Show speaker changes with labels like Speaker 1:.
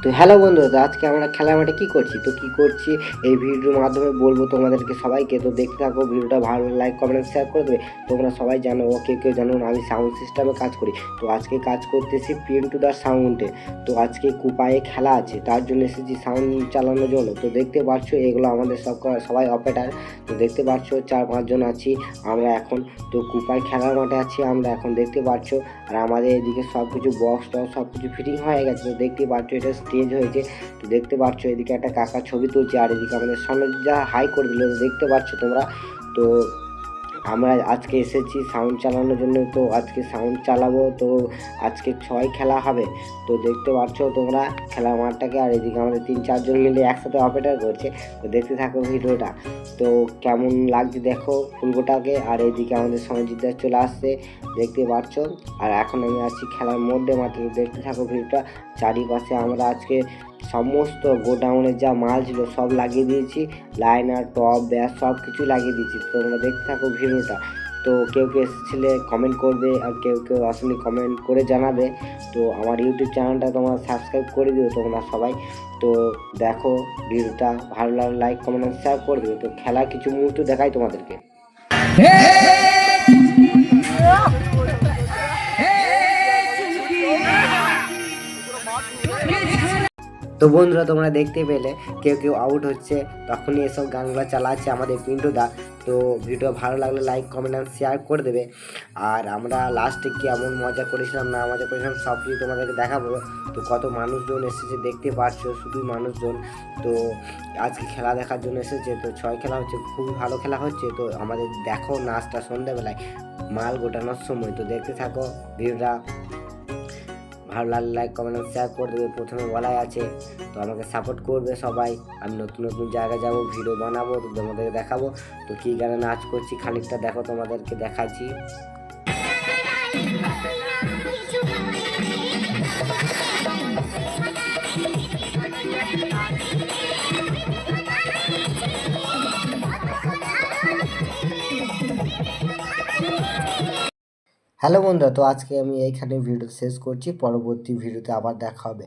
Speaker 1: তো হ্যালো বন্ধুরা, তো আজকে আমরা খেলার মাঠে কী করছি এই ভিডিওর মাধ্যমে বলবো তোমাদেরকে সবাইকে। তো দেখতে থাকো ভিডিওটা, ভালো লাইক কমেন্ট শেয়ার করে দেবে। তোমরা সবাই জানো, ও কেউ জানো না, আমি সাউন্ড সিস্টেমে কাজ করি। তো আজকে কাজ করতেছি পিন্টু দা সাউন্ডে। তো আজকে কুপায়ে খেলা আছে, তার জন্য এসেছি সাউন্ড চালানোর জন্য। তো দেখতে পাচ্ছ এগুলো আমাদের সবাই অপারেটার। তো দেখতে পাচ্ছ 4-5 জন আছি আমরা এখন। তো কুপায় খেলার মাঠে আছি আমরা এখন, দেখতে পাচ্ছ। আর আমাদের এদিকে সব কিছু বক্স টক্স সব কিছু ফিটিং হয়ে গেছে। তো দেখতে পাচ্ছ এটা স্টেজ হয়েছে। তো দেখতে পাচ্ছ এদিকে একটা কাকা ছবি তুলছে, আর এদিকে আমাদের সামনে যা হাই করে দিল দেখতে পাচ্ছ তোমরা। তো আমরা আজকে এসেছি সাউন্ড চালানোর জন্য। তো আজকে সাউন্ড চালাবো। তো আজকে 6 খেলা হবে। তো দেখতে পাচ্ছ তোমরা খেলার মাঠটাকে। আর এদিকে আমাদের 3-4 জন মিলে একসাথে অপারেটর করছে। তো দেখতে থাকো ভিডিওটা। তো কেমন লাগছে দেখো ফুলকোটাকে। আর এইদিকে আমাদের সঞ্জিতদা চলে আসছে, দেখতে পাচ্ছ। আর এখন আমি আছি খেলার মধ্যে মাত্র, দেখতে থাকো ভিডিওটা। চারিপাশে আমরা আজকে সমস্ত গোডাউনের যা মাল ছিল সব লাগিয়ে দিয়েছি, লাইনার টপ ব্যাস সব কিছু লাগিয়ে দিয়েছি। তোমরা দেখতে থাকো ভিডিওটা। তো কেউ এসেছিলে কমেন্ট করবে, আর কেউ আসলে কমেন্ট করে জানাবে। তো আমার ইউটিউব চ্যানেলটা তোমরা সাবস্ক্রাইব করে দিও তোমরা সবাই। তো দেখো ভিডিওটা, ভালো লাগলে লাইক কমেন্ট শেয়ার করে দিও। তো খেলার কিছু মুহূর্ত দেখাই তোমাদেরকে। তো বন্ধুরা তোমরা দেখতে পেলে কেউ আউট হচ্ছে, তখনই এসব গানগুলো চালাচ্ছে আমাদের পিন্টু দা। তো ভিডিও ভালো লাগলে লাইক কমেন্ট আর শেয়ার করে দেবে। আর আমরা লাস্টে কেমন মজা করেছিলাম না মজা করেছিলাম সব কিছু তোমাদেরকে দেখাবো। তো কত মানুষজন এসেছে দেখতে পাচ্ছ, শুধু মানুষজন। তো আজকে খেলা দেখার জন্য এসেছে। তো 6 খেলা হচ্ছে, খুবই ভালো খেলা হচ্ছে। তো আমাদের দেখো নাচটা সন্ধ্যাবেলায় মাল গোটানোর সময়। তো দেখতে থাকো ভিডিওটা, ভালো লাগলে লাইক কমেন্ট শেয়ার করে দেবে। প্রথমে বলাই আছে, তো আমাকে সাপোর্ট করবে সবাই। আমি নতুন জায়গায় যাব, ভিডিও বানাবো, তো তোমাদেরকে দেখাবো। তো কী গানে নাচ করছি খানিকটা দেখো, তোমাদেরকে দেখাচ্ছি। হ্যালো বন্ধুরা, তো আজকে আমি এইখানে ভিডিও শেষ করছি। পরবর্তী ভিডিওতে আবার দেখা হবে।